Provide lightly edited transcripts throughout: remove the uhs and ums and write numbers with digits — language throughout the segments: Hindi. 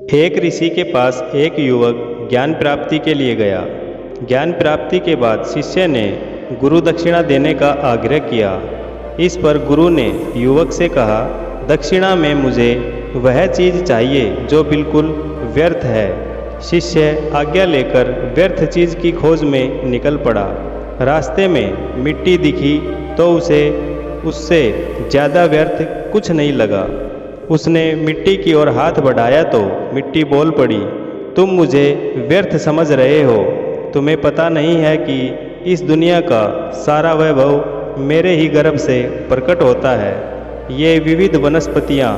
एक ऋषि के पास एक युवक ज्ञान प्राप्ति के लिए गया। ज्ञान प्राप्ति के बाद शिष्य ने गुरु दक्षिणा देने का आग्रह किया। इस पर गुरु ने युवक से कहा, दक्षिणा में मुझे वह चीज़ चाहिए जो बिल्कुल व्यर्थ है। शिष्य आज्ञा लेकर व्यर्थ चीज़ की खोज में निकल पड़ा। रास्ते में मिट्टी दिखी तो उसे उससे ज़्यादा व्यर्थ कुछ नहीं लगा। उसने मिट्टी की ओर हाथ बढ़ाया तो मिट्टी बोल पड़ी, तुम मुझे व्यर्थ समझ रहे हो। तुम्हें पता नहीं है कि इस दुनिया का सारा वैभव मेरे ही गर्भ से प्रकट होता है। ये विविध वनस्पतियाँ,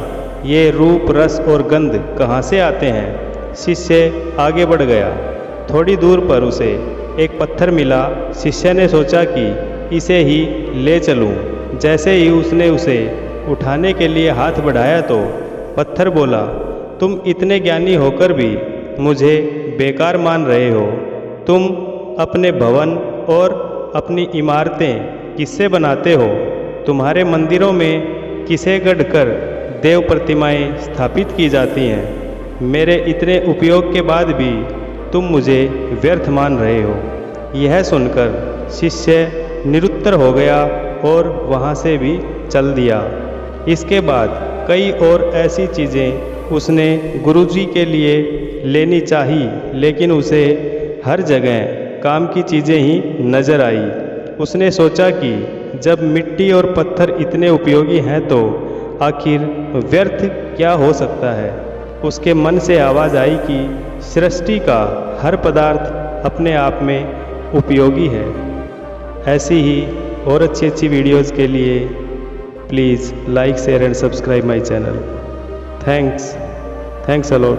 ये रूप रस और गंध कहाँ से आते हैं। शिष्य आगे बढ़ गया। थोड़ी दूर पर उसे एक पत्थर मिला। शिष्य ने सोचा कि इसे ही ले चलूं। जैसे ही उसने उसे उठाने के लिए हाथ बढ़ाया तो पत्थर बोला, तुम इतने ज्ञानी होकर भी मुझे बेकार मान रहे हो। तुम अपने भवन और अपनी इमारतें किससे बनाते हो? तुम्हारे मंदिरों में किसे गढ़कर देव प्रतिमाएं स्थापित की जाती हैं? मेरे इतने उपयोग के बाद भी तुम मुझे व्यर्थ मान रहे हो। यह सुनकर शिष्य निरुत्तर हो गया और वहाँ से भी चल दिया। इसके बाद कई और ऐसी चीज़ें उसने गुरुजी के लिए लेनी चाही, लेकिन उसे हर जगह काम की चीज़ें ही नज़र आई। उसने सोचा कि जब मिट्टी और पत्थर इतने उपयोगी हैं तो आखिर व्यर्थ क्या हो सकता है। उसके मन से आवाज़ आई कि सृष्टि का हर पदार्थ अपने आप में उपयोगी है। ऐसी ही और अच्छी वीडियोज़ के लिए please like share and subscribe my channel. Thanks a lot.